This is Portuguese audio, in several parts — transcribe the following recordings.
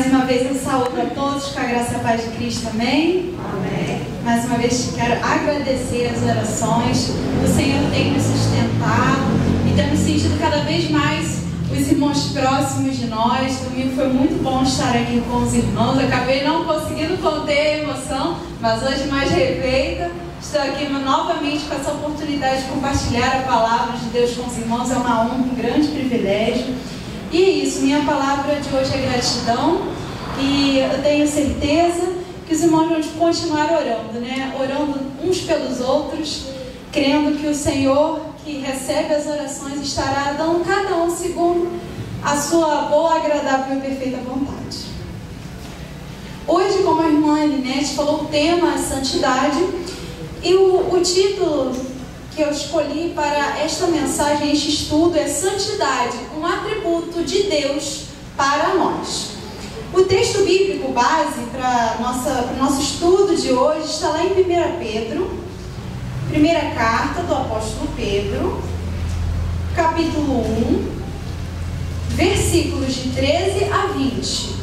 Mais uma vez eu saúdo a todos com a graça e a paz de Cristo, amém? Amém. Mais uma vez quero agradecer as orações. O Senhor tem nos sustentado e temos sentido cada vez mais os irmãos próximos de nós. Domingo foi muito bom estar aqui com os irmãos. Acabei não conseguindo conter a emoção, mas hoje mais refeita. Estou aqui novamente com essa oportunidade de compartilhar a palavra de Deus com os irmãos. É uma honra, um grande privilégio. E é isso, minha palavra de hoje é gratidão. E eu tenho certeza que os irmãos vão continuar orando, né? Orando uns pelos outros, crendo que o Senhor, que recebe as orações, estará dando cada um segundo a sua boa, agradável e perfeita vontade. Hoje, como a irmã Elinete falou, o tema é santidade. E o título que eu escolhi para esta mensagem, este estudo, é Santidade, um atributo de Deus para nós. O texto bíblico base para o nosso estudo de hoje está lá em 1 Pedro, primeira carta do apóstolo Pedro, capítulo 1, versículos de 13 a 20.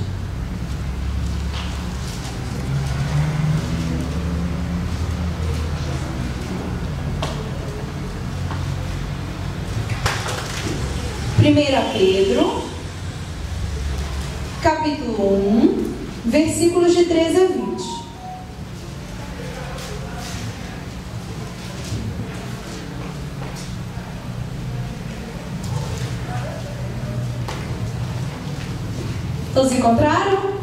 Primeira Pedro, capítulo 1, versículos de 13 a 20. Todos encontraram?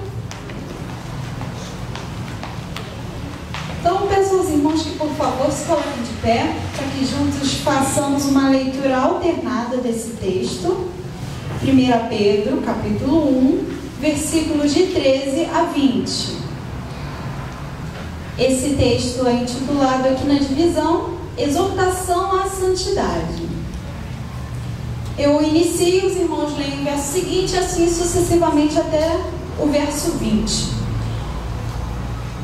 Então peço aos irmãos que por favor se coloquem de pé, para que juntos façamos uma leitura alternada desse texto. 1 Pedro, capítulo 1, versículos de 13 a 20. Esse texto é intitulado aqui na divisão Exortação à Santidade. Eu inicio, os irmãos leem o verso seguinte, assim sucessivamente até o verso 20.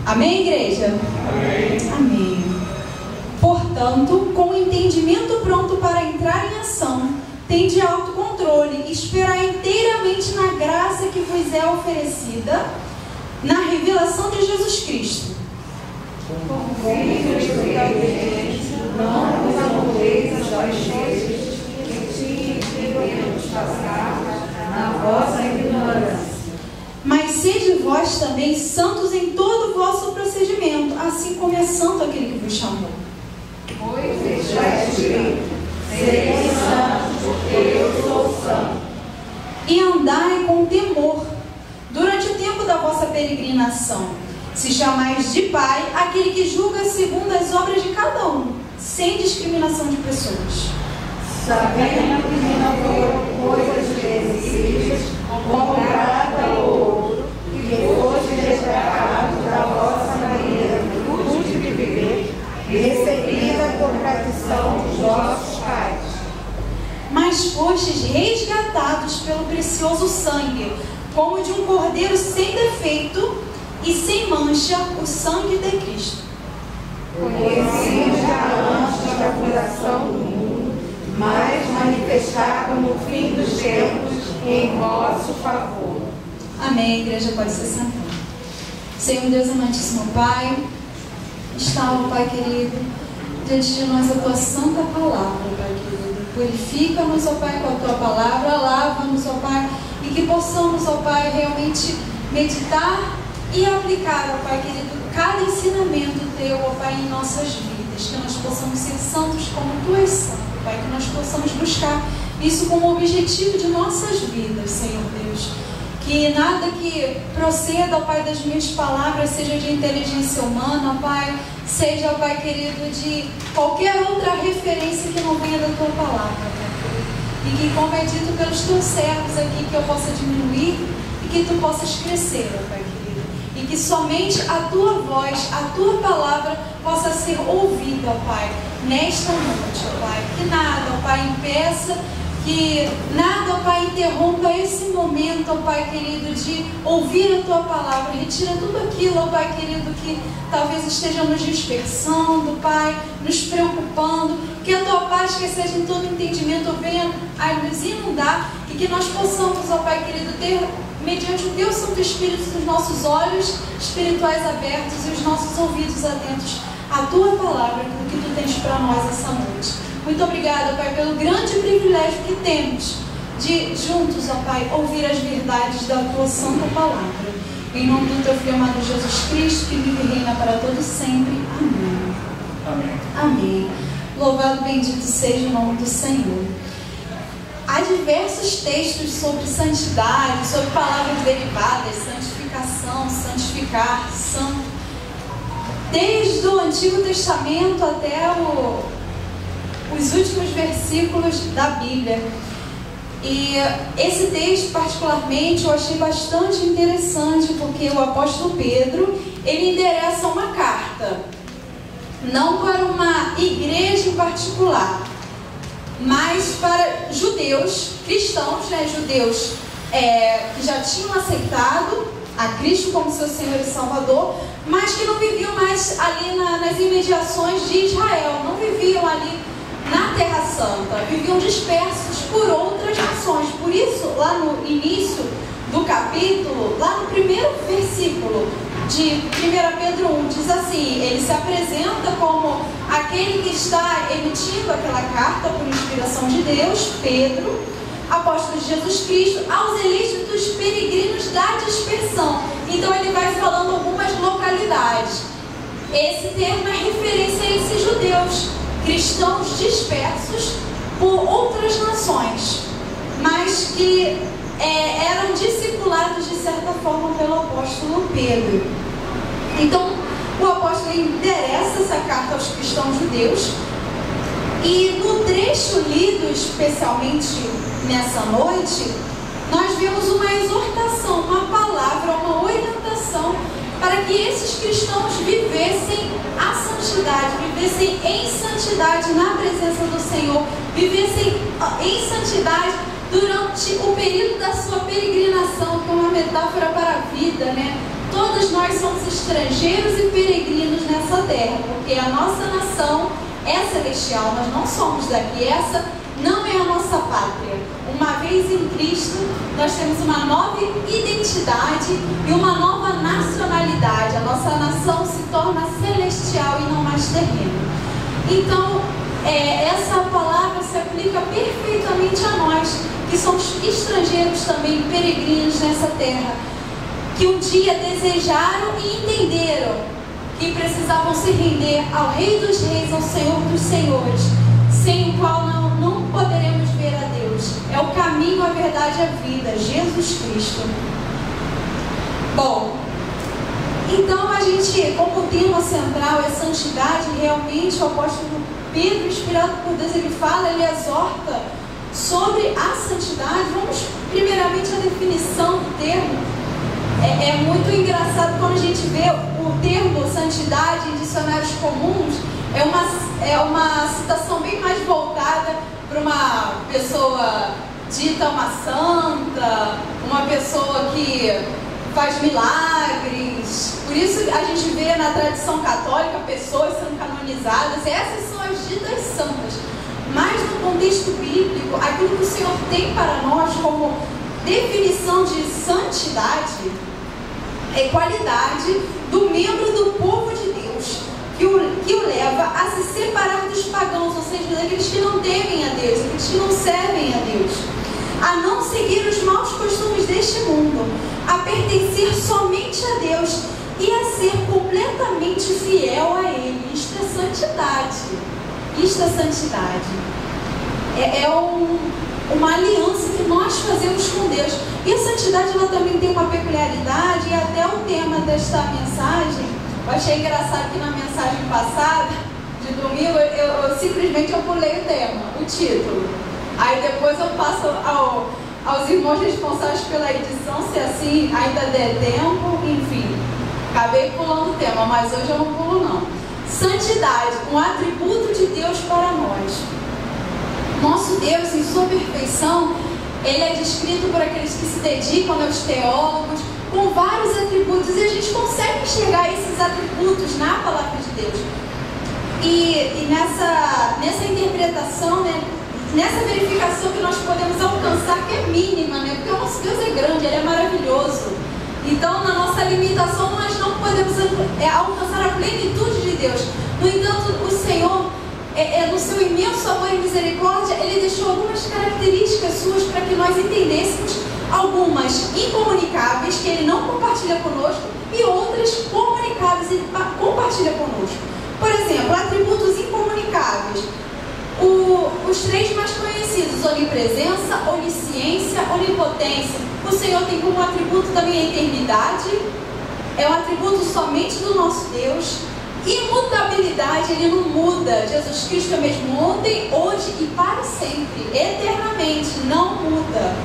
Amém, igreja? Amém. Amém. Portanto, com o entendimento pronto para entrar em ação, tende autocontrole e esperar inteiramente na graça que vos é oferecida, na revelação de Jesus Cristo. Com filhos de obediência, não vos amoleis as coisas que devemos passar na vossa ignorância. Mas sede vós também santos em todo o vosso procedimento, assim como é santo aquele que vos chamou. Pois está escrito: sereis santos, porque eu sou santo. E andai com temor durante o tempo da vossa peregrinação, se chamais de Pai aquele que julga segundo as obras de cada um, sem discriminação de pessoas. Sabendo que não foram coisas vencidas, como prata ou ouro, que foste resgatado da vossa maneira rude de viver, recebida por tradição dos vossos pais. Mas fostes resgatados pelo precioso sangue, como de um cordeiro sem defeito e sem mancha, o sangue de Cristo. Conhecido já antes da fundação do mundo, mas manifestado no fim dos tempos em vosso favor. Amém, igreja, pode se sentar. Senhor Deus amantíssimo Pai, está, ó Pai querido, diante de nós a tua santa palavra, Pai querido. Purifica-nos, ó Pai, com a tua palavra, lava-nos, ó Pai, e que possamos, ó Pai, realmente meditar e aplicar, ó Pai querido, cada ensinamento teu, ó Pai, em nossas vidas, que nós possamos ser santos como tu és santo, Pai, que nós possamos buscar isso como objetivo de nossas vidas, Senhor Deus. Que nada que proceda, ó Pai, das minhas palavras seja de inteligência humana, ó Pai, seja, ó Pai querido, de qualquer outra referência que não venha da tua palavra, Pai querido. E que, como é dito pelos teus servos aqui, que eu possa diminuir e que tu possas crescer, ó Pai querido. E que somente a tua voz, a tua palavra possa ser ouvida, ó Pai, nesta noite, ó Pai. Que nada, ó Pai, impeça, que nada, ó Pai, interrompa esse momento, ó Pai querido, de ouvir a tua palavra. Retira tudo aquilo, ó Pai querido, que talvez esteja nos dispersando, Pai, nos preocupando. Que a tua paz, que seja em todo entendimento, venha a nos inundar e que nós possamos, ó Pai querido, ter mediante o Teu Santo Espírito, os nossos olhos espirituais abertos e os nossos ouvidos atentos à Tua palavra, aquilo que Tu tens para nós essa noite. Muito obrigada, Pai, pelo grande privilégio que temos de juntos, ó Pai, ouvir as verdades da Tua Santa Palavra. Em nome do Teu Filho amado Jesus Cristo, que vive e reina para todos sempre. Amém. Amém. Amém. Louvado e bendito seja o nome do Senhor. Há diversos textos sobre santidade, sobre palavras derivadas, santificação, santificar, santo. Desde o Antigo Testamento até os últimos versículos da Bíblia. E esse texto particularmente eu achei bastante interessante, porque o apóstolo Pedro, ele endereça uma carta, não para uma igreja em particular, mas para judeus, cristãos, né, judeus que já tinham aceitado a Cristo como seu Senhor e Salvador, mas que não viviam mais ali nas imediações de Israel, não viviam ali na Terra Santa, viviam dispersos por outras nações. Por isso, lá no início do capítulo, lá no primeiro versículo de 1 Pedro 1, diz assim: ele se apresenta como aquele que está emitindo aquela carta por inspiração de Deus, Pedro, apóstolo de Jesus Cristo, aos ilícitos peregrinos da dispersão. Então ele vai falando algumas localidades. Esse termo é referência a esses judeus, cristãos dispersos por outras nações, mas que eram discipulados de certa forma pelo apóstolo Pedro. Então o apóstolo endereça essa carta aos cristãos judeus, e no trecho lido especialmente nessa noite, nós vemos uma exortação, uma palavra, uma orientação para que esses cristãos vivessem a santidade, vivessem em santidade na presença do Senhor, vivessem em santidade durante o período da sua peregrinação, que é uma metáfora para a vida, né? Todos nós somos estrangeiros e peregrinos nessa terra, porque a nossa nação é celestial, nós não somos daqui, essa não é a nossa pátria. Uma vez em Cristo, nós temos uma nova identidade e uma nova nacionalidade. A nossa nação se torna celestial e não mais terrena. Então, essa palavra se aplica perfeitamente a nós, que somos estrangeiros também, peregrinos nessa terra, que um dia desejaram e entenderam que precisavam se render ao Rei dos Reis, ao Senhor dos Senhores, sem o qual não poderemos ver a Deus. É o caminho, a verdade e a vida, Jesus Cristo. Bom, então a gente, como o tema central é santidade, realmente o apóstolo Pedro, inspirado por Deus, ele fala, ele exorta sobre a santidade. Vamos primeiramente à definição do termo. É muito engraçado quando a gente vê o termo santidade em dicionários comuns. É uma citação bem mais voltada para uma pessoa dita uma santa, uma pessoa que faz milagres. Por isso a gente vê na tradição católica pessoas sendo canonizadas. Essas são as ditas santas. Mas no contexto bíblico, aquilo que o Senhor tem para nós como definição de santidade é qualidade do membro do povo de Deus, que o leva a se separar dos pagãos, ou seja, daqueles que não temem a Deus, daqueles que não servem a Deus, a não seguir os maus costumes deste mundo, a pertencer somente a Deus e a ser completamente fiel a Ele. Isto é santidade. Isto é santidade. Uma aliança que nós fazemos com Deus. E a santidade, ela também tem uma peculiaridade, e até o tema desta mensagem, eu achei engraçado que na mensagem passada, de domingo, eu simplesmente pulei o tema, o título. Aí depois eu passo aos irmãos responsáveis pela edição, se assim ainda der tempo, enfim. Acabei pulando o tema, mas hoje eu não pulo não. Santidade, um atributo de Deus para nós. Nosso Deus, em sua perfeição, Ele é descrito por aqueles que se dedicam, aos teólogos, com vários atributos, e a gente consegue enxergar esses atributos na palavra de Deus. E nessa interpretação, né, nessa verificação que nós podemos alcançar, que é mínima, né? Porque o nosso Deus é grande, Ele é maravilhoso. Então, na nossa limitação, nós não podemos alcançar a plenitude de Deus. No entanto, o Senhor, no seu imenso amor e misericórdia, Ele deixou algumas características suas para que nós entendêssemos, algumas incomunicáveis, que Ele não compartilha conosco, e outras comunicáveis e compartilha conosco. Por exemplo, atributos incomunicáveis. Os três mais conhecidos: onipresença, onisciência, onipotência. O Senhor tem como atributo também a eternidade, é um atributo somente do nosso Deus. Imutabilidade, Ele não muda. Jesus Cristo é mesmo ontem, hoje e para sempre, eternamente, não muda,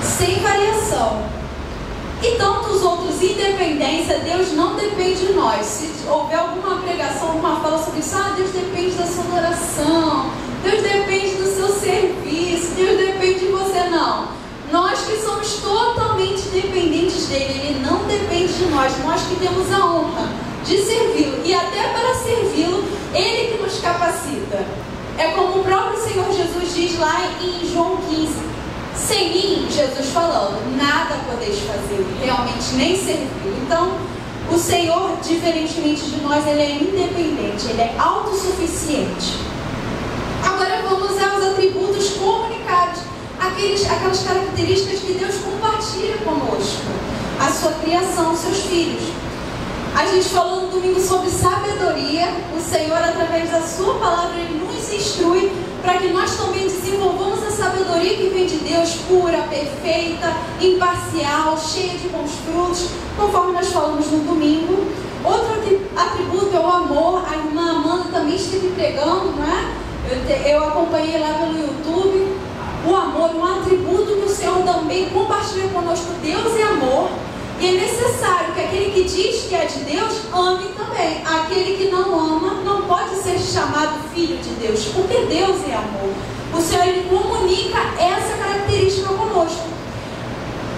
sem variação. E tantos outros. Independência, Deus não depende de nós. Se houver alguma pregação, alguma fala sobre isso, Deus depende da sua adoração, Deus depende do seu serviço, Deus depende de você, não. Nós que somos totalmente dependentes dEle, Ele não depende de nós que temos a honra de servi-lo, e até para servi-lo, Ele que nos capacita. É como o próprio Senhor Jesus diz lá em João 15, sem mim, Jesus falando, nada podeis fazer, realmente nem servir. Então, o Senhor, diferentemente de nós, Ele é independente, Ele é autossuficiente. Agora vamos aos atributos comunicados, aquelas características que Deus compartilha conosco, a sua criação, seus filhos. A gente falou no domingo sobre sabedoria. O Senhor, através da sua palavra, Ele nos instrui para que nós também desenvolvamos a sabedoria que vem de Deus, pura, perfeita, imparcial, cheia de bons frutos, conforme nós falamos no domingo. Outro atributo é o amor. A irmã Amanda também esteve pregando, não é? Eu acompanhei lá pelo YouTube. O amor, um atributo que o Senhor também compartilha conosco. Deus é amor. E é necessário que aquele que diz que é de Deus, ame também. Aquele que não ama não pode ser chamado filho de Deus, porque Deus é amor. O Senhor, Ele comunica essa característica conosco.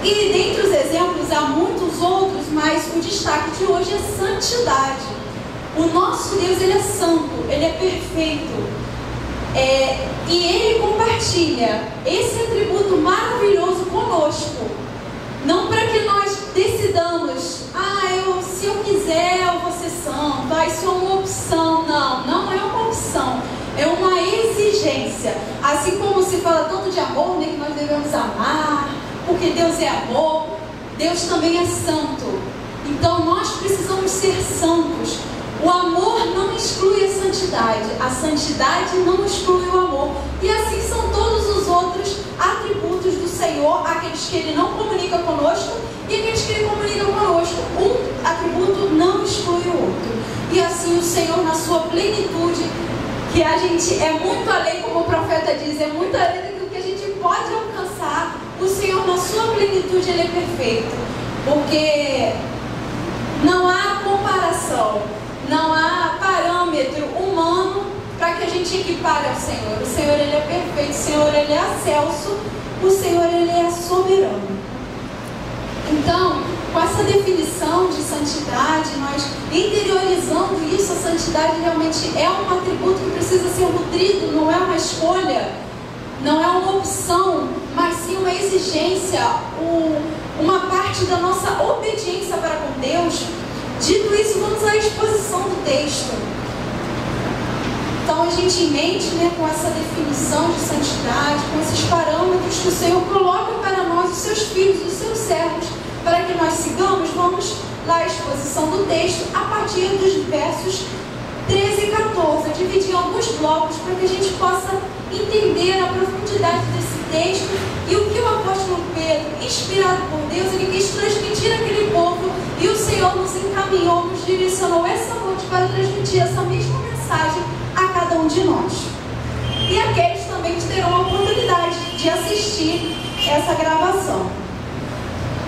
E dentre os exemplos há muitos outros, mas o destaque de hoje é santidade. O nosso Deus, Ele é santo, Ele é perfeito. E Ele compartilha esse atributo maravilhoso conosco. Não para que nós decidamos, se eu quiser eu vou ser santo, isso é uma opção. Não é uma opção, é uma exigência. Assim como se fala tanto de amor, né, que nós devemos amar, porque Deus é amor, Deus também é santo. Então nós precisamos ser santos. O amor não exclui a santidade não exclui o amor. E assim são todos os outros atributos do Senhor, aqueles que Ele não comunica conosco e aqueles que Ele comunica conosco. Um atributo não exclui o outro. E assim o Senhor, na sua plenitude, que a gente é muito além, como o profeta diz, é muito além do que a gente pode alcançar. O Senhor, na sua plenitude, Ele é perfeito, porque não há comparação, não há parâmetro humano para que a gente equipare ao Senhor. O Senhor, Ele é perfeito, o Senhor, Ele é excelso, o Senhor, Ele é soberano. Então, com essa definição de santidade, nós interiorizando isso, a santidade realmente é um atributo que precisa ser nutrido, não é uma escolha, não é uma opção, mas sim uma exigência, uma parte da nossa obediência para com Deus. Dito isso, vamos à exposição do texto. Então, a gente em mente, com essa definição de santidade, com esses parâmetros que o Senhor coloca para nós, os seus filhos, os seus servos, para que nós sigamos, vamos lá à exposição do texto, a partir dos versos 13 e 14. Eu dividi em alguns blocos para que a gente possa entender a profundidade desse texto e o que o apóstolo Pedro, inspirado por Deus, ele quis transmitir àquele povo, e o Senhor nos encaminhou, nos direcionou essa noite para transmitir essa mesma mensagem a cada um de nós. E aqueles também que terão a oportunidade de assistir essa gravação.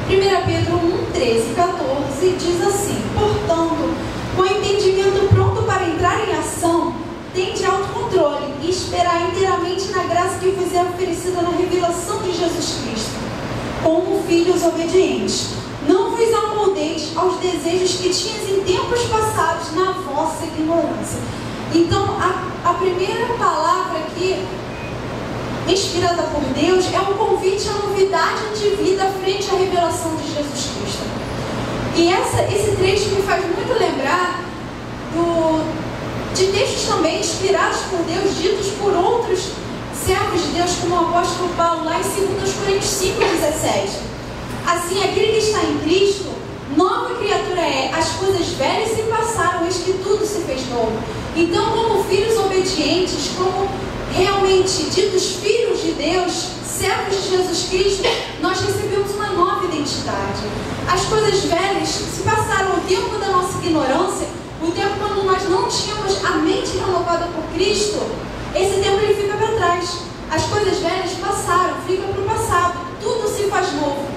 1 Pedro 1, 13 e 14 diz assim: portanto, com entendimento pronto para entrar em ação, tende autocontrole e esperar inteiramente na graça que vos é oferecida na revelação de Jesus Cristo, como filhos obedientes. Não vos amoldeis aos desejos que tinhas em tempos passados na vossa ignorância. Então, a primeira palavra aqui inspirada por Deus, é um convite à novidade de vida frente à revelação de Jesus Cristo. E esse trecho me faz muito lembrar de textos também inspirados por Deus, ditos por outros servos de Deus, como o apóstolo Paulo, lá em 2 Coríntios 5:17. Assim, aquele que está em Cristo, nova criatura é, as coisas velhas se passaram, eis que tudo se fez novo. Então, como filhos obedientes, como realmente ditos filhos de Deus, servos de Jesus Cristo, nós recebemos uma nova identidade. As coisas velhas se passaram, o tempo da nossa ignorância, o tempo quando nós não tínhamos a mente renovada por Cristo, esse tempo ele fica para trás. As coisas velhas passaram, fica para o passado, tudo se faz novo.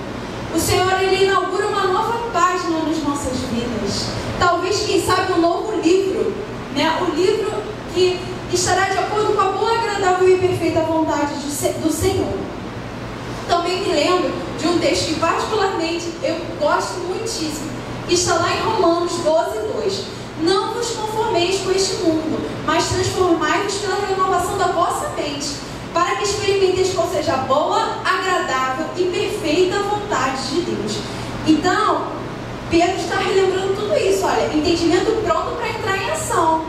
O Senhor, ele inaugura uma nova página nas nossas vidas. Talvez, quem sabe, um novo livro, né? O livro que estará de acordo com a boa, agradável e perfeita vontade do Senhor. Também me lembro de um texto que particularmente eu gosto muitíssimo, que está lá em Romanos 12:2. Não vos conformeis com este mundo, mas transformai-vos pela renovação da vossa mente, para que experimenteis qual seja a boa, agradável e perfeita vontade de Deus. Então, Pedro está relembrando tudo isso. Olha, entendimento pronto para entrar em ação.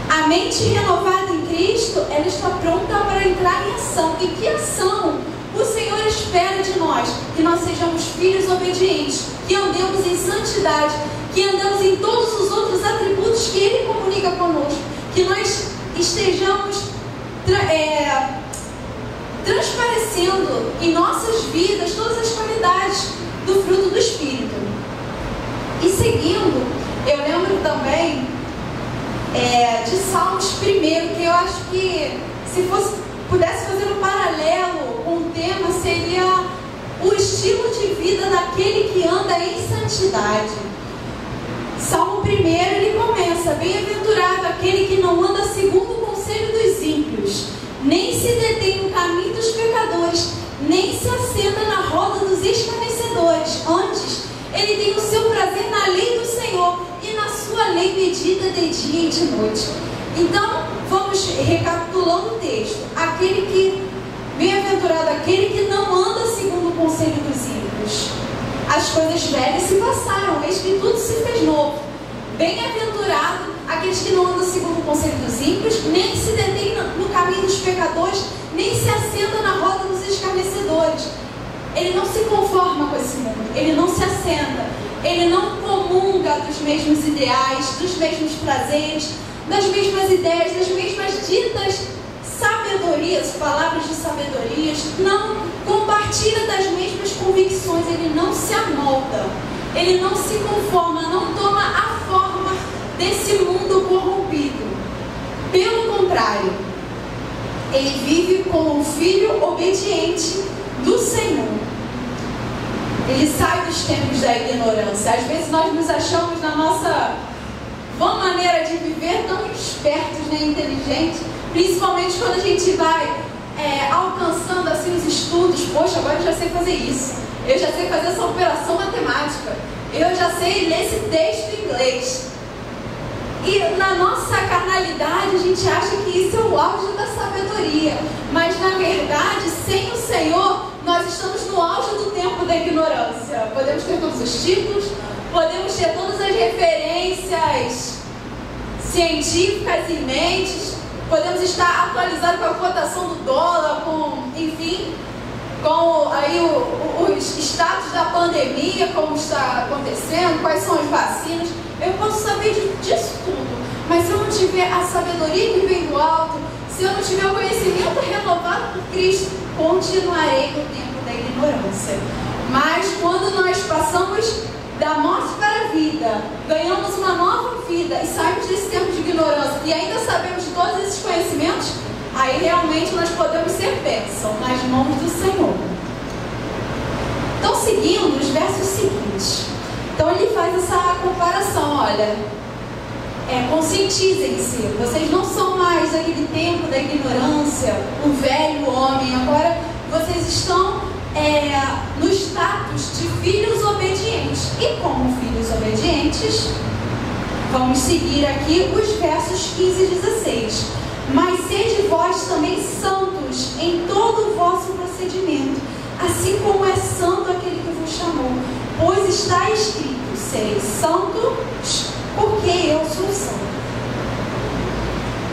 A mente renovada em Cristo, ela está pronta para entrar em ação. E que ação o Senhor espera de nós? Que nós sejamos filhos obedientes, que andemos em santidade, que andemos em todos os outros atributos que Ele comunica conosco, que nós estejamos transparecendo em nossas vidas todas as qualidades do fruto do Espírito. E seguindo, eu lembro também de Salmos 1, que eu acho que se pudesse fazer um paralelo com o tema, seria o estilo de vida daquele que anda em santidade. Salmo 1, ele começa: bem-aventurado aquele que não anda segundo o conselho dos ímpios, nem se detém no caminho dos pecadores, nem se assenta na roda dos escarnecedores. Antes, ele tem o seu prazer na lei do Senhor, e na sua lei medita de dia e de noite. Então, vamos recapitulando o texto. Bem-aventurado aquele que não anda segundo o conselho dos ímpios. As coisas velhas se passaram, eis que tudo se fez novo. Bem-aventurado aqueles que não andam segundo o conselho dos ímpios, nem se detém no caminho dos pecadores, nem se assenta na roda dos escarnecedores. Ele não se conforma com esse mundo, ele não se assenta, ele não comunga dos mesmos ideais, dos mesmos prazeres, das mesmas ideias, das mesmas ditas sabedorias, palavras de sabedorias, não compartilha das mesmas convicções, ele não se amolda, ele não se conforma, não toma a forma desse mundo corrompido. Pelo contrário, ele vive como um filho obediente do Senhor. Ele sai dos tempos da ignorância. Às vezes nós nos achamos na nossa vã maneira de viver tão espertos, né, inteligentes, principalmente quando a gente vai alcançando assim os estudos. Poxa, agora eu já sei fazer isso, eu já sei fazer essa operação matemática, eu já sei ler esse texto em inglês. E na nossa carnalidade a gente acha que isso é o auge da sabedoria, mas na verdade, sem o Senhor, nós estamos no auge do tempo da ignorância. Podemos ter todos os títulos, podemos ter todas as referências científicas em mente, podemos estar atualizados com a cotação do dólar, com aí os status da pandemia, como está acontecendo, quais são as vacinas. Eu posso saber disso tudo, mas se eu não tiver a sabedoria que vem do alto, se eu não tiver o conhecimento renovado por Cristo, continuarei no tempo da ignorância. Mas quando nós passamos da morte para a vida, ganhamos uma nova vida e saímos desse tempo de ignorância e ainda sabemos de todos esses conhecimentos, aí realmente nós podemos ser bênção nas mãos do Senhor. Então, seguindo os versos seguintes, então ele faz essa comparação: olha, conscientizem-se, vocês não são mais aquele tempo da ignorância, o velho homem, agora vocês estão no status de filhos obedientes. E como filhos obedientes, vamos seguir aqui os versos 15 e 16. Mas sede vós também santos em todo o vosso procedimento, assim como é santo aquele que vos chamou. Pois está escrito: sereis santos, porque eu sou santo.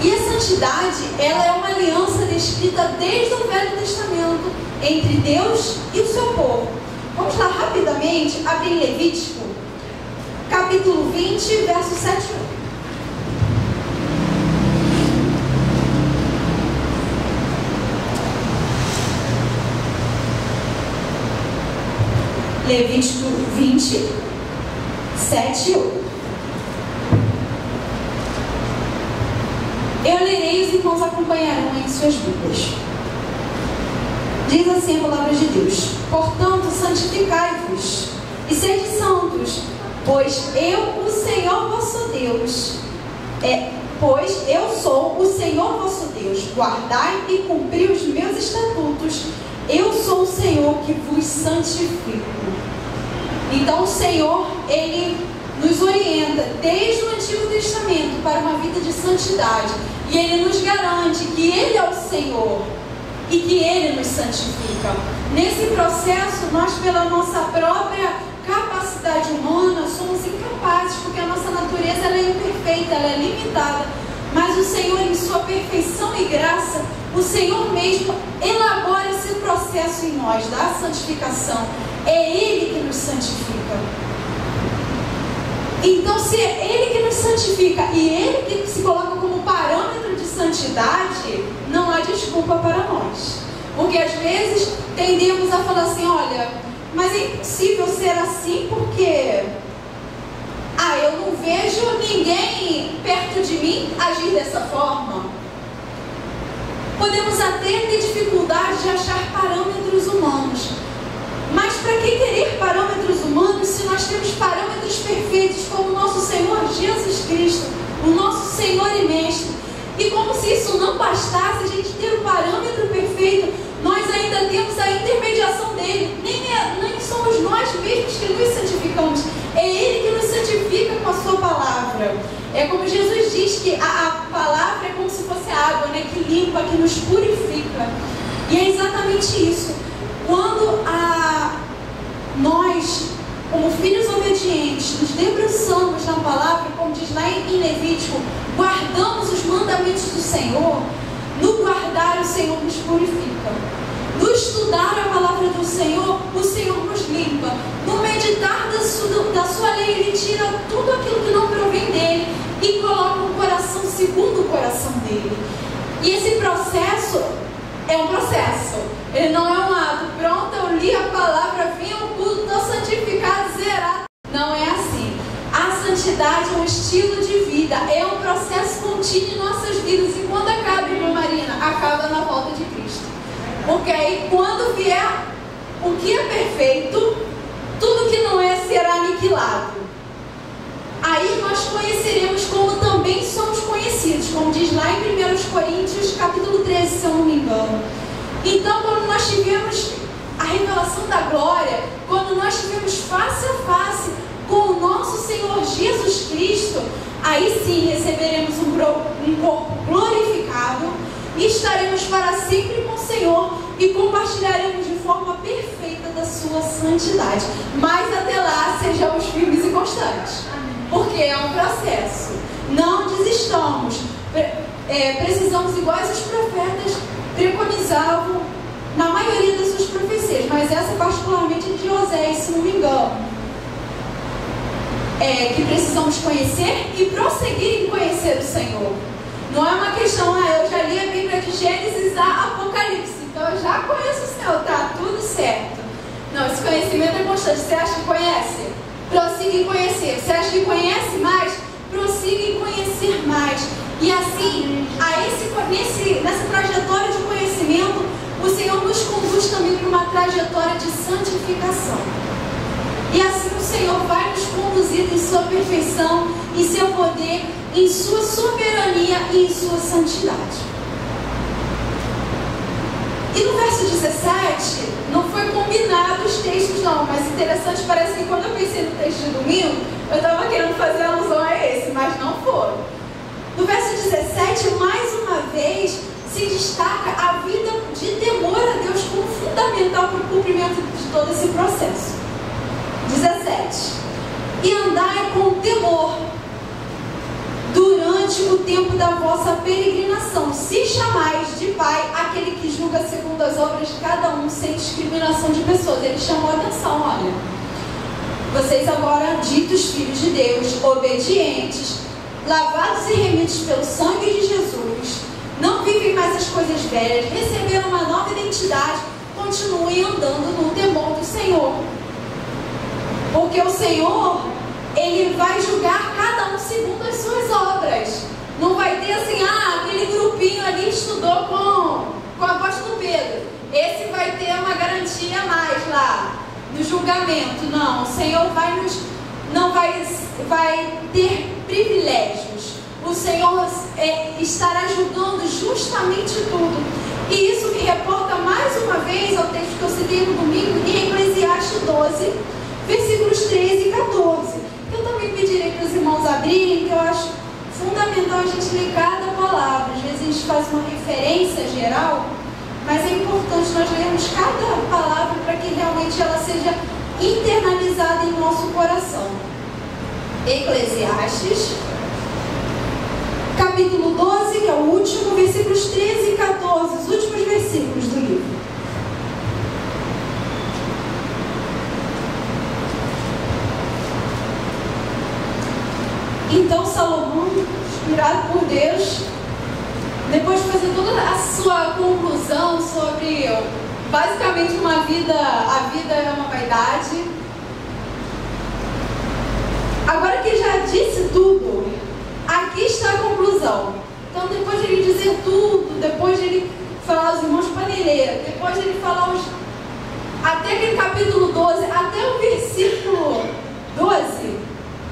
E a santidade, ela é uma aliança descrita desde o Velho Testamento entre Deus e o seu povo. Vamos lá rapidamente abrir Levítico, capítulo 20, verso 7 e 8. Levítico 20, 7 e 8. Eu lerei e os irmãos acompanharão em suas Bíblias. Diz assim a palavra de Deus: portanto, santificai-vos e sede santos, pois eu, o Senhor vosso Deus, pois eu sou o Senhor vosso Deus. Guardai e cumpri os meus estatutos. Eu sou o Senhor que vos santifico. Então o Senhor, Ele nos orienta desde o Antigo Testamento para uma vida de santidade. E Ele nos garante que Ele é o Senhor e que Ele nos santifica. Nesse processo, nós, pela nossa própria capacidade humana, somos incapazes, porque a nossa natureza ela é imperfeita, ela é limitada. Mas o Senhor, em sua perfeição e graça, o Senhor mesmo elabora esse processo em nós, da santificação. É Ele que nos santifica. Então, se é Ele que nos santifica e Ele que se coloca como parâmetro de santidade, não há desculpa para nós. Porque às vezes tendemos a falar assim: olha, mas é impossível ser assim porque eu não vejo ninguém perto de mim agir dessa forma. Podemos até ter dificuldade de achar parâmetros humanos. Mas para que querer parâmetros humanos se nós temos parâmetros perfeitos como o nosso Senhor Jesus Cristo, o nosso Senhor e Mestre? E como se isso não bastasse, a gente ter o parâmetro perfeito, nós ainda temos a intermediação dele. Nem somos nós mesmos que nos santificamos, é Ele que nos santifica com a sua palavra. É como Jesus diz que a palavra é como se fosse a água, né, que limpa, que nos purifica. E é exatamente isso. Quando nós, como filhos obedientes, nos debruçamos na palavra, como diz lá em Levítico, guardamos os mandamentos do Senhor, no guardar o Senhor nos purifica. No estudar a palavra do Senhor, o Senhor nos limpa. No meditar da sua lei, Ele tira tudo aquilo que não provém dele e coloca um coração segundo o coração dele. E esse processo é um processo. Ele não é um ato. Pronto, eu li a palavra, vim ao culto, estou santificado, zerado. Não é assim. A santidade é um estilo de vida, é um processo contínuo em nossas vidas. E quando acaba, irmã Marina? Acaba na volta de Cristo. Porque aí, quando vier o que é perfeito, tudo que não é será aniquilado. Aí nós conheceremos como também somos conhecidos, como diz lá em 1 Coríntios, capítulo 13, se eu não me engano. Então, quando nós tivemos a revelação da glória, quando nós tivemos face a face com o nosso Senhor Jesus Cristo, aí sim receberemos um corpo glorificado e estaremos para sempre com o Senhor e compartilharemos de forma perfeita da sua santidade. Mas até lá, sejamos firmes e constantes, porque é um processo. Não desistamos. Precisamos, iguais os profetas preconizavam na maioria das suas profecias, mas essa particularmente de Oséias, se não me engano, que precisamos conhecer e prosseguir em conhecer o Senhor. Não é uma questão, eu já li a Bíblia de Gênesis a Apocalipse, então eu já conheço o Senhor, tá tudo certo. Não, esse conhecimento é constante. Você acha que conhece? Prossiga em conhecer. Você acha que conhece mais? Prossiga em conhecer mais. E assim, nessa trajetória de conhecimento, o Senhor nos conduz também para uma trajetória de santificação. E assim o Senhor vai nos conduzir em sua perfeição, em seu poder, em sua soberania e em sua santidade. E no verso 17, não foi combinado os textos não, mas interessante, parece que quando eu pensei no texto de domingo, eu estava querendo fazer alusão a esse, mas não foi. No verso 17, mais uma vez, se destaca a vida de temor a Deus como fundamental para o cumprimento de todo esse processo. 17. E andai com temor durante o tempo da vossa peregrinação, se chamais de Pai aquele que julga segundo as obras de cada um, sem discriminação de pessoas. Ele chamou a atenção, olha, vocês agora, ditos filhos de Deus, obedientes, lavados e remidos pelo sangue de Jesus, não vivem mais as coisas velhas, receberam uma nova identidade, continuem andando no temor do Senhor. Porque o Senhor, Ele vai julgar cada um segundo as suas obras. Não vai ter assim, aquele grupinho ali estudou com o apóstolo Pedro. Esse vai ter uma garantia a mais lá no julgamento. Não, o Senhor vai ter privilégios. O Senhor estará julgando justamente tudo. E isso me reporta mais uma vez ao texto que eu citei no domingo, em Eclesiastes 12, versículos 13 e 14. Eu também pedirei para os irmãos abrirem, que eu acho fundamental a gente ler cada palavra. Às vezes a gente faz uma referência geral, mas é importante nós lermos cada palavra para que realmente ela seja internalizada em nosso coração. Eclesiastes, capítulo 12, que é o último, versículos 13 e 14, os últimos versículos do livro. Então Salomão, inspirado por Deus, depois de fazer toda a sua conclusão sobre basicamente a vida é uma vaidade, agora que já disse tudo, aqui está a conclusão. Então, depois de ele dizer tudo, depois de ele falar os irmãos paneleira, depois de ele falar até aquele capítulo 12, até o versículo 12,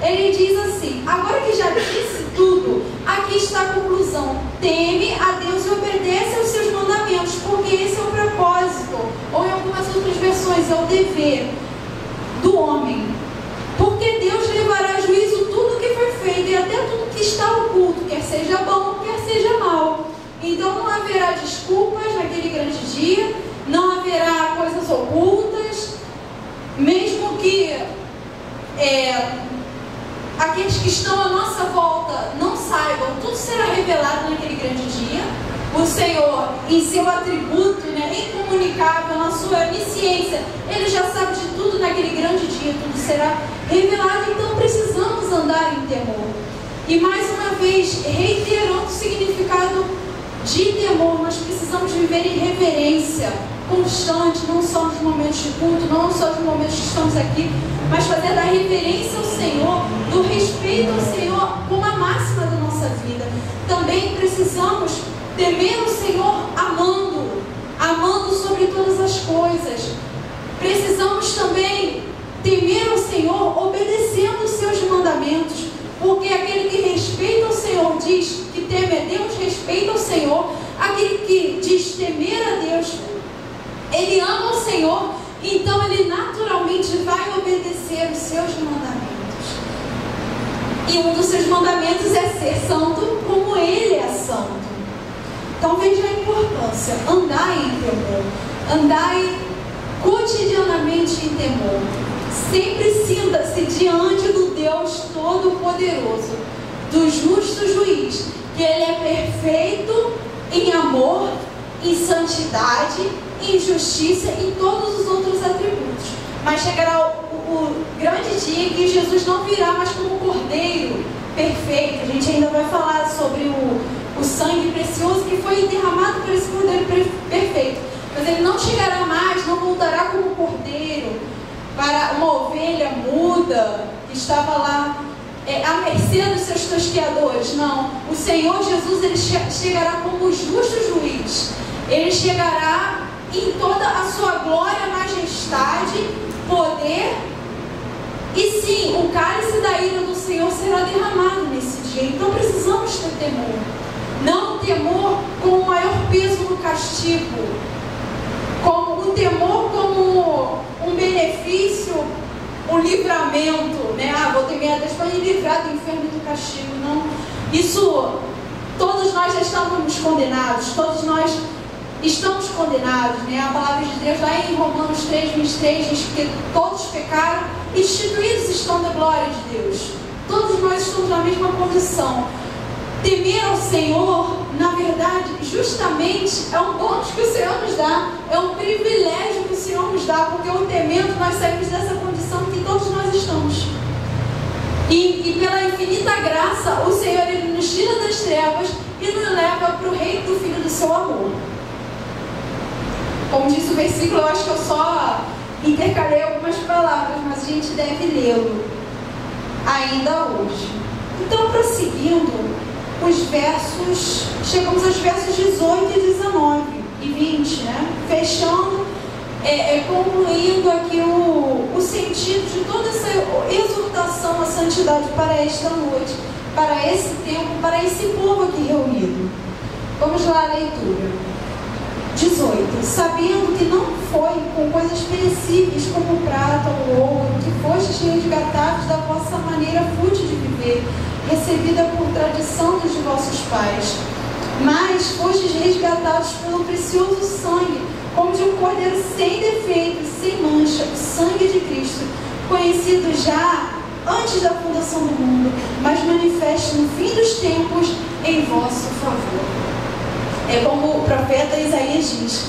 ele diz assim: agora que já disse tudo, aqui está a conclusão. Teme a Deus e obedece aos seus mandamentos, porque esse é o propósito, ou em algumas outras versões, é o dever do homem. Porque Deus levará a juízo tudo que foi feito e até tudo que está oculto, quer seja bom, quer seja mal. Então não haverá desculpas naquele grande dia, não haverá coisas ocultas, mesmo que aqueles que estão à nossa volta não saibam, tudo será revelado naquele grande dia. O Senhor, em seu atributo, incomunicável, na sua onisciência, Ele já sabe de tudo naquele grande dia, tudo será revelado. Então precisamos andar em temor. E mais uma vez, reiterando o significado de temor, nós precisamos viver em reverência constante, não só nos momentos de culto, não só nos momentos que estamos aqui, mas fazer da reverência ao Senhor, do respeito ao Senhor como a máxima da nossa vida. Também precisamos temer o Senhor amando sobre todas as coisas. Precisamos também temer o Senhor obedecendo os seus mandamentos, porque aquele que respeita o Senhor diz que teme a Deus, respeita o Senhor. Aquele que diz temer a Deus, ele ama o Senhor, então ele naturalmente vai obedecer os seus mandamentos. E um dos seus mandamentos é ser santo como Ele é santo. Então veja a importância, andai em temor, andai cotidianamente em temor. Sempre sinta-se diante do Deus Todo-Poderoso, do justo juiz, que Ele é perfeito em amor, em santidade, em justiça e em todos os outros atributos. Mas chegará o grande dia em que Jesus não virá mais como cordeiro perfeito. A gente ainda vai falar sobre o sangue precioso que foi derramado por esse cordeiro perfeito. Mas ele não chegará mais, não voltará como cordeiro para uma ovelha muda que estava lá à mercê dos seus tosqueadores. Não, o Senhor Jesus, ele chegará como justo juiz. Ele chegará em toda a sua glória, majestade, poder. E sim, o cálice da ira do Senhor será derramado nesse dia. Então precisamos ter temor. Não temor com o maior peso no castigo, como o temor como um benefício, um livramento, vou temer a Deus para me livrar do inferno e do castigo. Não, isso todos nós já estávamos condenados, todos nós estamos condenados, né? A palavra de Deus lá em Romanos 3:23 diz que todos pecaram e destituídos estão da glória de Deus. Todos nós estamos na mesma condição. Temer ao Senhor, na verdade, justamente é um bônus que o Senhor nos dá, é um privilégio que o Senhor nos dá, porque o temendo nós saímos dessa condição que todos nós estamos. E pela infinita graça, o Senhor ele nos tira das trevas e nos leva para o reino do Filho do seu amor. Como diz o versículo, eu acho que eu só intercalei algumas palavras, mas a gente deve lê-lo ainda hoje. Então, prosseguindo, os versos, chegamos aos versos 18, 19 e 20, né? Fechando, concluindo aqui o sentido de toda essa exortação à santidade para esta noite, para esse tempo, para esse povo aqui reunido. Vamos lá à leitura. 18. Sabendo que não foi com coisas perecíveis como prata ou ouro que fostes resgatados da vossa maneira fútil de viver, recebida por tradição dos vossos pais, mas fostes resgatados pelo precioso sangue, como de um cordeiro sem defeito e sem mancha, o sangue de Cristo, conhecido já antes da fundação do mundo, mas manifesto no fim dos tempos em vosso favor. É como o profeta Isaías diz: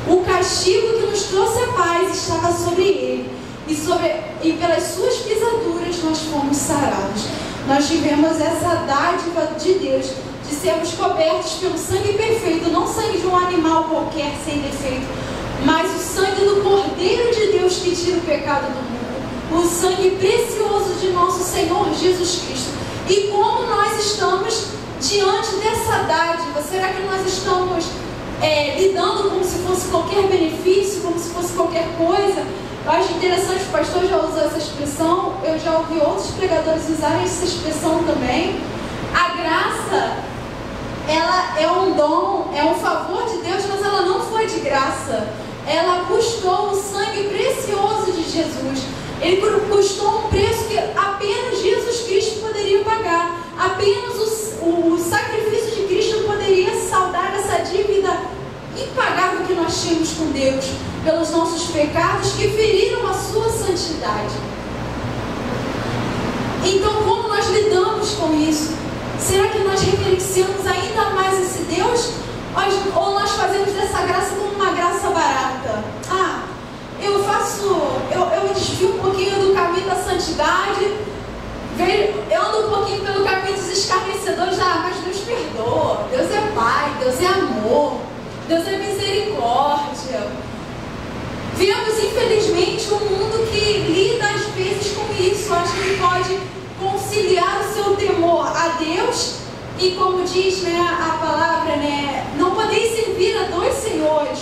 o castigo que nos trouxe a paz estava sobre ele, e pelas suas pisaduras nós fomos sarados. Nós tivemos essa dádiva de Deus, de sermos cobertos pelo sangue perfeito, não sangue de um animal qualquer sem defeito, mas o sangue do Cordeiro de Deus que tira o pecado do mundo, o sangue precioso de nosso Senhor Jesus Cristo. E como nós estamos diante dessa dádiva? Será que nós estamos lidando como se fosse qualquer benefício, como se fosse qualquer coisa? Eu acho interessante, o pastor já usou essa expressão, eu já ouvi outros pregadores usarem essa expressão também. A graça, ela é um dom, é um favor de Deus, mas ela não foi de graça. Ela custou o sangue precioso de Jesus. Ele custou um preço que apenas Jesus Cristo poderia pagar. Apenas o sacrifício de Cristo poderia saldar essa dívida impagável que nós tínhamos com Deus, pelos nossos pecados que feriram a sua santidade. Então, como nós lidamos com isso? Será que nós reverenciamos ainda mais esse Deus? Ou nós fazemos dessa graça como uma graça barata? Eu me desvio um pouquinho do caminho da santidade, eu ando um pouquinho pelo caminho dos escarnecedores. Mas Deus perdoa, Deus é Pai, Deus é amor, Deus é misericórdia. Vemos, infelizmente, um mundo que lida às vezes com isso. Acho que ele pode conciliar o seu temor a Deus e, como diz, né, a palavra, né, não podeis servir a dois senhores,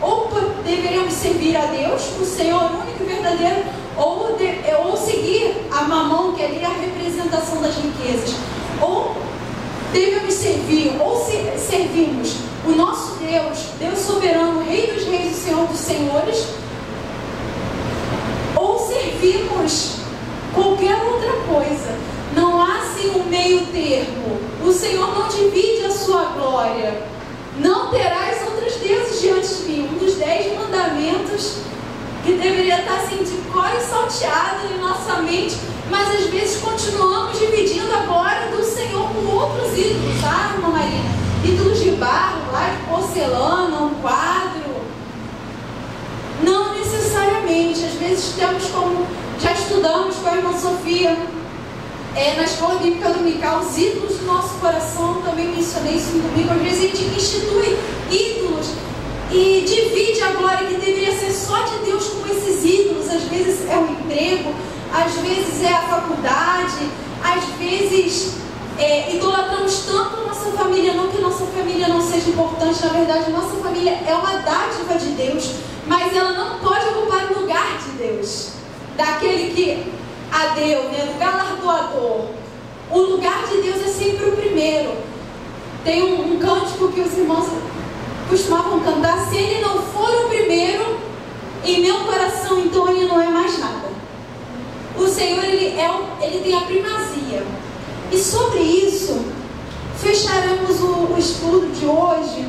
ou deveríamos servir a Deus, o Senhor único e verdadeiro, ou seguir a Mamon, que ali é a representação das riquezas. Ou devemos servir, ou servimos o nosso Deus, Deus soberano, Rei dos reis e Senhor dos senhores, ou servimos qualquer outra coisa. Não há assim um meio termo. O Senhor não divide a sua glória. Não terás outros deuses diante de mim. Um dos 10 mandamentos que deveria estar assim de cor e salteado em nossa mente, mas às vezes continuamos dividindo a glória do Senhor com outros ídolos, irmã Marina? Ídolos de barro, lá de porcelana, um quadro. Não necessariamente. Às vezes temos, como já estudamos com a irmã Sofia, na escola bíblica dominical, os ídolos do nosso coração. Também mencionei isso no domingo. Às vezes a gente institui ídolos e divide a glória que deveria ser só de Deus com esses ídolos. Às vezes é o emprego, às vezes é a faculdade, às vezes idolatramos tanto a nossa família. Não que nossa família não seja importante, na verdade nossa família é uma dádiva de Deus, mas ela não pode ocupar o lugar de Deus, daquele que a Deus, né, do galardoador. O lugar de Deus é sempre o primeiro. Tem um cântico que os irmãos costumavam cantar: se Ele não for o primeiro em meu coração, então Ele não é mais nada. O Senhor, Ele tem a primazia. E sobre isso, fecharemos o estudo de hoje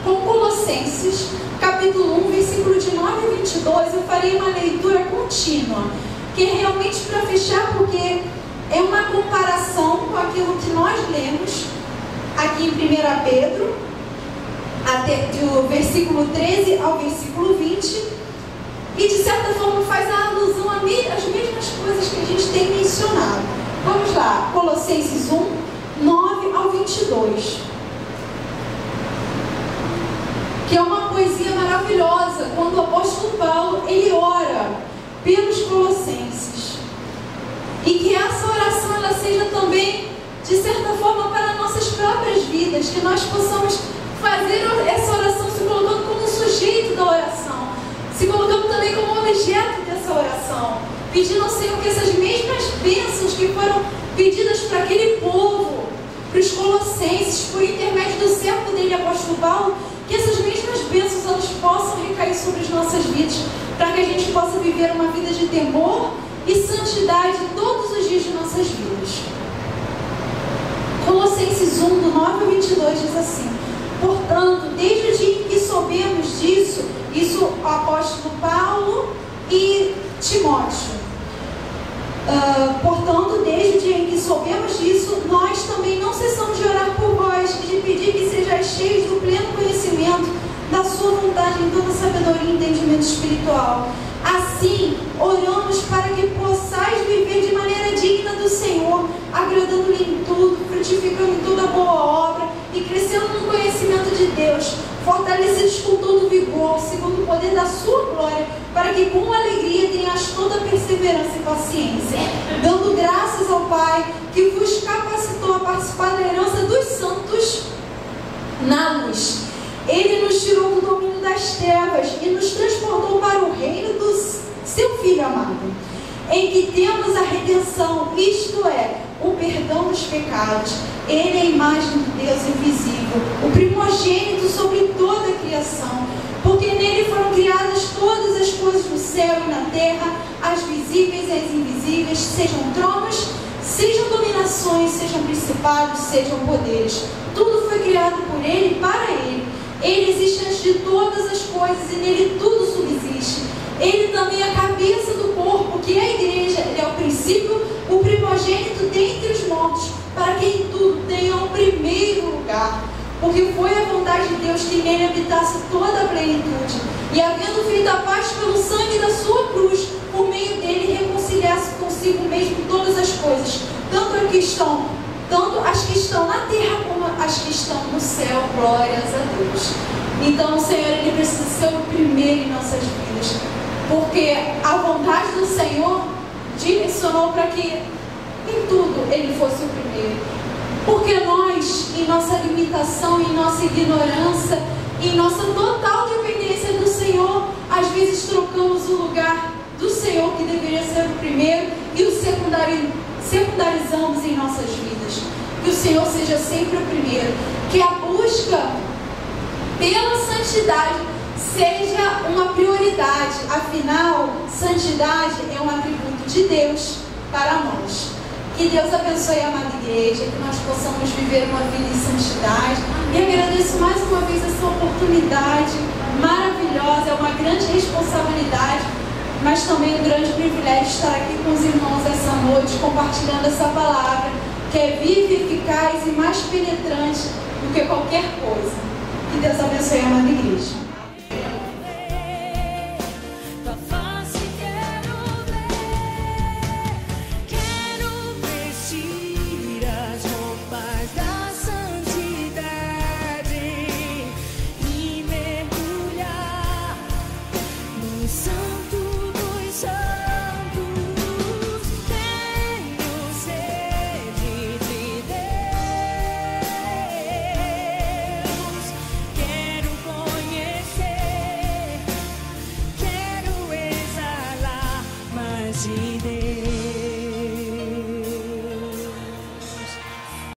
com Colossenses, capítulo 1, versículo de 9 a 22. Eu farei uma leitura contínua, que é realmente para fechar, porque é uma comparação com aquilo que nós lemos aqui em 1 Pedro, até do versículo 13 ao versículo 20, e de certa forma faz a alusão às mesmas coisas que a gente tem mencionado. Vamos lá, Colossenses 1, 9 ao 22. Que é uma poesia maravilhosa, quando o apóstolo Paulo, ele ora pelos colossenses. E que essa oração, ela seja também, de certa forma, para nossas próprias vidas, que nós possamos fazer essa oração se colocando como sujeito da oração, se colocando também como objeto dessa oração, pedindo ao Senhor que essas mesmas bênçãos que foram pedidas para aquele povo, para os colossenses, por intermédio do servo dele, apóstolo Paulo, que essas mesmas bênçãos elas possam recair sobre as nossas vidas, para que a gente possa viver uma vida de temor e santidade todos os dias de nossas vidas. Colossenses 1, do 9 ao 22 diz assim: portanto, desde o dia em que soubemos disso, isso o apóstolo Paulo e Timóteo. Portanto, desde o dia em que soubemos disso, nós também não cessamos de orar por vós e de pedir que sejais cheios do pleno conhecimento da sua vontade em toda sabedoria e entendimento espiritual. Assim, oramos para que possais viver de maneira digna do Senhor, agradando-lhe em tudo, frutificando em toda boa obra e crescendo no conhecimento de Deus, fortalecidos com todo vigor, segundo o poder da sua glória, para que com alegria tenhas toda perseverança e paciência, dando graças ao Pai, que vos capacitou a participar da herança dos santos na luz. Ele nos tirou do domínio das trevas e nos transportou para o reino do seu Filho amado, em que temos a redenção, isto é, o perdão dos pecados. Ele é a imagem de Deus invisível, o primogênito sobre toda a criação, porque nele foram criadas todas as coisas no céu e na terra, as visíveis e as invisíveis, sejam tronos, sejam dominações, sejam principados, sejam poderes. Tudo foi criado por ele e para ele. Ele existe antes de todas as coisas e nele tudo subsiste. Ele também é a cabeça do corpo, que é a igreja. Ele é o princípio, o primogênito dentre os mortos, para que em tudo tenha o primeiro lugar. Porque foi a vontade de Deus que nele habitasse toda a plenitude. E havendo feito a paz pelo sangue da sua cruz, por meio dele reconciliasse consigo mesmo todas as coisas, tanto as que estão na terra como as que estão no céu. Glórias a Deus. Então o Senhor, ele precisa ser o primeiro em nossas vidas, porque a vontade do Senhor direcionou para que em tudo ele fosse o primeiro. Porque nós, em nossa limitação, em nossa ignorância, em nossa total dependência do Senhor, às vezes trocamos o lugar do Senhor, que deveria ser o primeiro, e o secundarizamos em nossas vidas. Que o Senhor seja sempre o primeiro. Que a busca pela santidade seja uma prioridade. Afinal, santidade é um atributo de Deus para nós. Que Deus abençoe a amada igreja, que nós possamos viver uma vida em santidade. E agradeço mais uma vez essa oportunidade maravilhosa. É uma grande responsabilidade, mas também um grande privilégio estar aqui com os irmãos essa noite, compartilhando essa palavra, que é viva, eficaz e mais penetrante do que qualquer coisa. Que Deus abençoe a amada igreja.